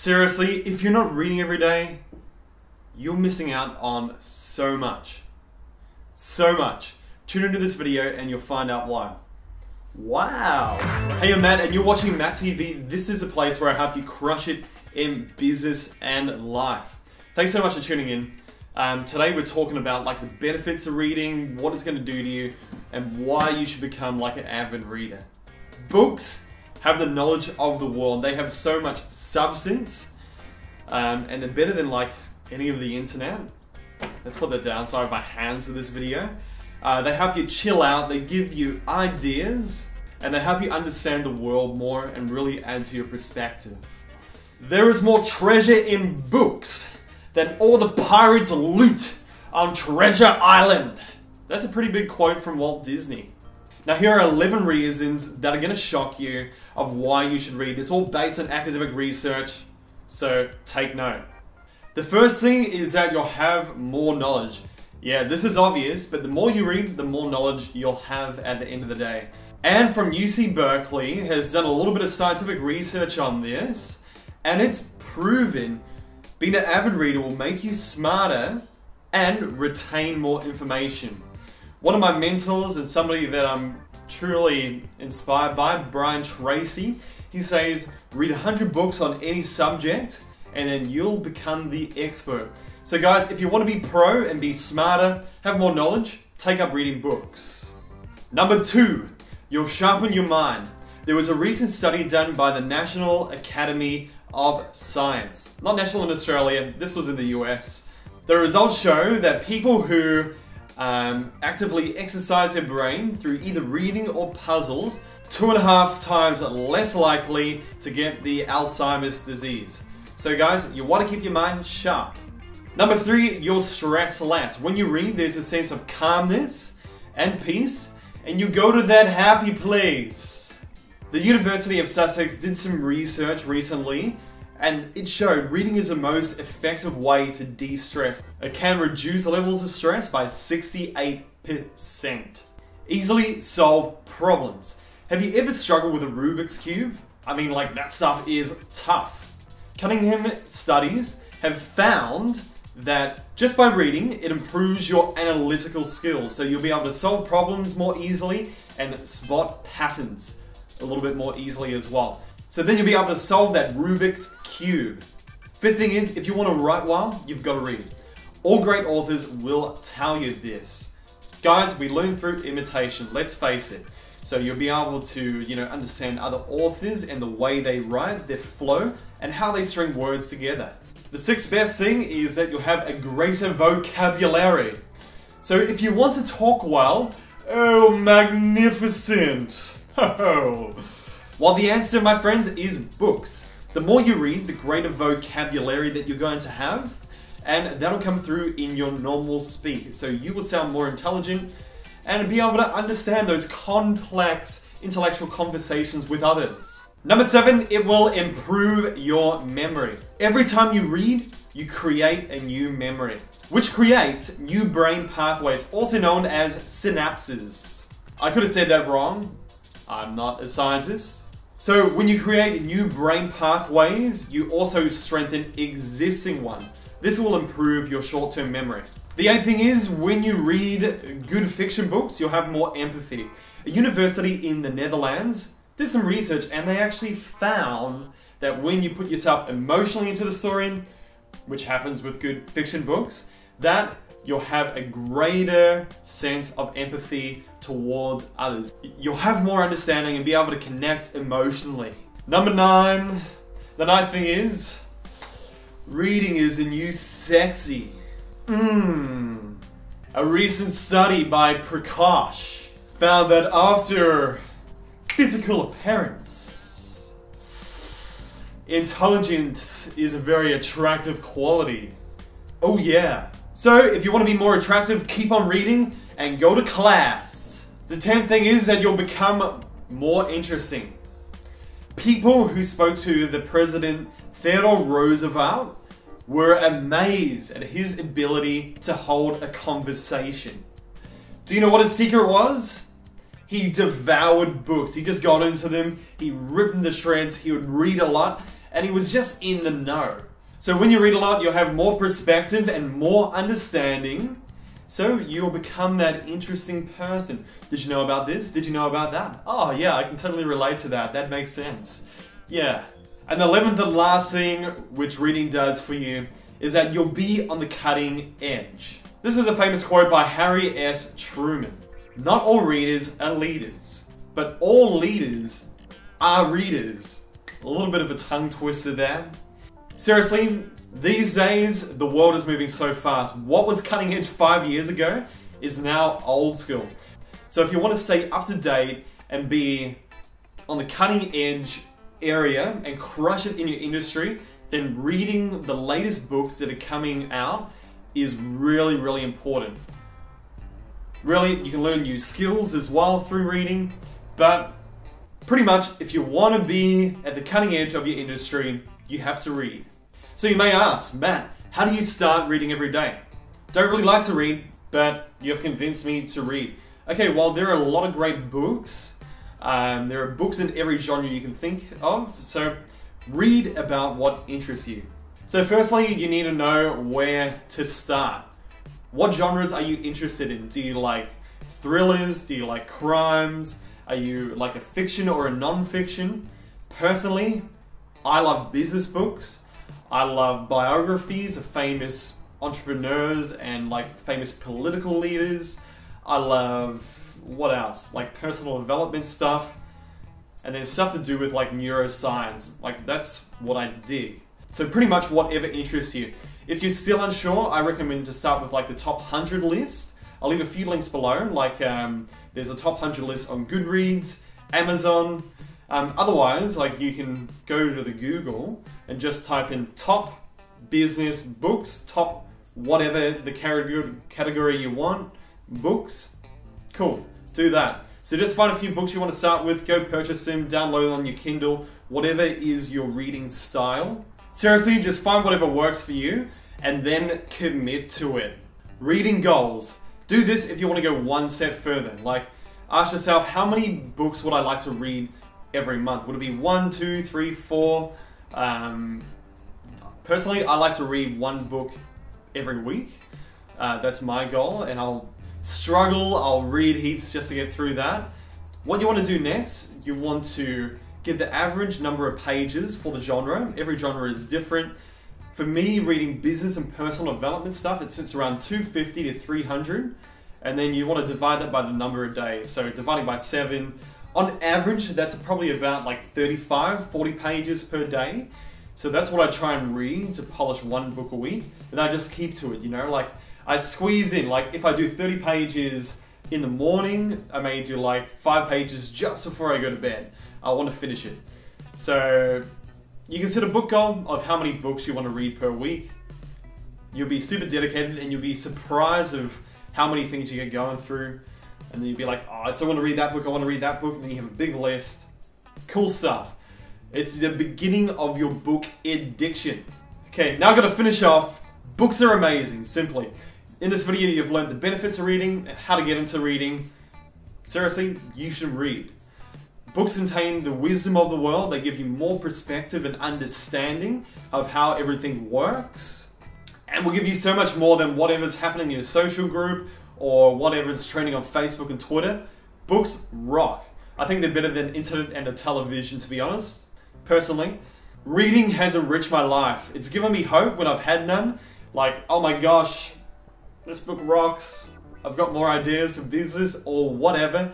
Seriously, if you're not reading every day, you're missing out on so much. So much. Tune into this video and you'll find out why. Wow. Hey, I'm Matt and you're watching Matt TV. This is a place where I help you crush it in business and life. Thanks so much for tuning in. Today we're talking about the benefits of reading, what it's going to do to you, and why you should become an avid reader. Books have the knowledge of the world. They have so much substance, and they're better than any of the internet. Let's put the downside of my hands to this video. They help you chill out, they give you ideas, and they help you understand the world more and really add to your perspective. There is more treasure in books than all the pirates' loot on Treasure Island. That's a pretty big quote from Walt Disney. Now here are 11 reasons that are going to shock you of why you should read. It's all based on academic research, so take note. The first thing is that you'll have more knowledge. Yeah, this is obvious, but the more you read, the more knowledge you'll have at the end of the day. And from UC Berkeley has done a little bit of scientific research on this, and it's proven being an avid reader will make you smarter and retain more information. One of my mentors and somebody that I'm truly inspired by, Brian Tracy, he says, read 100 books on any subject and then you'll become the expert. So guys, if you want to be pro and be smarter, have more knowledge, take up reading books. Number 2, you'll sharpen your mind. There was a recent study done by the National Academy of Science. Not national in Australia, this was in the US. The results show that people who actively exercise their brain through either reading or puzzles, 2.5 times less likely to get the Alzheimer's disease. So guys, you want to keep your mind sharp. Number 3, you'll stress less. When you read, there's a sense of calmness and peace, and you go to that happy place. The University of Sussex did some research recently, and it showed reading is the most effective way to de-stress. It can reduce levels of stress by 68%. Easily solve problems. Have you ever struggled with a Rubik's Cube? I mean, that stuff is tough. Cunningham studies have found that just by reading, it improves your analytical skills. So you'll be able to solve problems more easily and spot patterns a little bit more easily as well. So then you'll be able to solve that Rubik's Cube. Fifth thing is, if you want to write well, you've got to read. All great authors will tell you this. Guys, we learn through imitation, let's face it. So you'll be able to, understand other authors and the way they write, their flow, and how they string words together. The 6th best thing is that you'll have a greater vocabulary. So if you want to talk well, oh, magnificent. Oh. Well, the answer, my friends, is books. The more you read, the greater vocabulary that you're going to have, and that'll come through in your normal speak. So you will sound more intelligent and be able to understand those complex intellectual conversations with others. Number 7, it will improve your memory. Every time you read, you create a new memory, which creates new brain pathways, also known as synapses. I could have said that wrong. I'm not a scientist. So when you create new brain pathways, you also strengthen existing ones. This will improve your short-term memory. The 8th thing is, when you read good fiction books, you'll have more empathy. A university in the Netherlands did some research and they actually found that when you put yourself emotionally into the story, which happens with good fiction books, that you'll have a greater sense of empathy towards others. You'll have more understanding and be able to connect emotionally. Number 9, the 9th thing is, reading is the new sexy. A recent study by Prakash found that after physical appearance, intelligence is a very attractive quality. Oh yeah. So if you want to be more attractive, keep on reading and go to class. The 10th thing is that you'll become more interesting. People who spoke to the President Theodore Roosevelt were amazed at his ability to hold a conversation. Do you know what his secret was? He devoured books. He just got into them, he ripped them to shreds, he would read a lot, and he was just in the know. So when you read a lot, you'll have more perspective and more understanding. So you'll become that interesting person. Did you know about this? Did you know about that? Oh yeah, I can totally relate to that. That makes sense. Yeah. And the 11th and last thing which reading does for you is that you'll be on the cutting edge. This is a famous quote by Harry S. Truman. Not all readers are leaders, but all leaders are readers. A little bit of a tongue twister there. Seriously, these days, the world is moving so fast. What was cutting edge 5 years ago is now old school. So if you want to stay up to date and be on the cutting edge area and crush it in your industry, then reading the latest books that are coming out is really, really important. Really, you can learn new skills as well through reading, but pretty much if you want to be at the cutting edge of your industry, you have to read. So you may ask, Matt, how do you start reading every day? Don't really like to read, but you have convinced me to read. Okay, well, there are a lot of great books. There are books in every genre you can think of, so read about what interests you. So firstly, you need to know where to start. What genres are you interested in? Do you like thrillers? Do you like crimes? Are you like a fiction or a non-fiction? Personally, I love business books. I love biographies of famous entrepreneurs and like famous political leaders. I love, what else? Like personal development stuff. And then stuff to do with like neuroscience. Like that's what I dig. So pretty much whatever interests you. If you're still unsure, I recommend to start with like the top 100 list. I'll leave a few links below, like there's a top 100 list on Goodreads, Amazon. Otherwise, like you can go to the Google and just type in top business books, top whatever the category you want, books. Cool, do that. So just find a few books you want to start with, go purchase them, download them on your Kindle, whatever is your reading style. Seriously, just find whatever works for you and then commit to it. Reading goals. Do this if you want to go one step further. Like, ask yourself, how many books would I like to read every month? Would it be 1, 2, 3, 4? Personally, I like to read one book every week. That's my goal, and I'll struggle, I'll read heaps just to get through that. What you want to do next, you want to get the average number of pages for the genre. Every genre is different. For me, reading business and personal development stuff, it sits around 250 to 300. And then you want to divide that by the number of days. So dividing by 7, on average, that's probably about like 35, 40 pages per day. So that's what I try and read to polish one book a week. And I just keep to it, you know, like I squeeze in, like if I do 30 pages in the morning, I may do like 5 pages just before I go to bed. I want to finish it. So you can set a book goal of how many books you want to read per week. You'll be super dedicated and you'll be surprised of how many things you get going through. And then you'll be like, oh, I still want to read that book, I want to read that book. And then you have a big list. Cool stuff. It's the beginning of your book addiction. Okay, now I'm going to finish off. Books are amazing, simply. In this video, you've learned the benefits of reading, how to get into reading. Seriously, you should read. Books contain the wisdom of the world. They give you more perspective and understanding of how everything works. And will give you so much more than whatever's happening in your social group or whatever's trending on Facebook and Twitter. Books rock. I think they're better than internet and a television, to be honest. Personally, reading has enriched my life. It's given me hope when I've had none. Like, oh my gosh, this book rocks. I've got more ideas for business or whatever.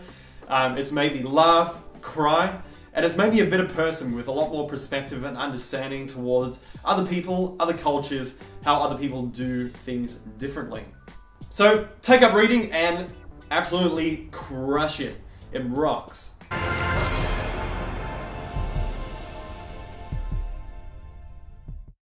It's made me laugh, cry, and it's made me a better person with a lot more perspective and understanding towards other people, other cultures, how other people do things differently. So take up reading and absolutely crush it. It rocks.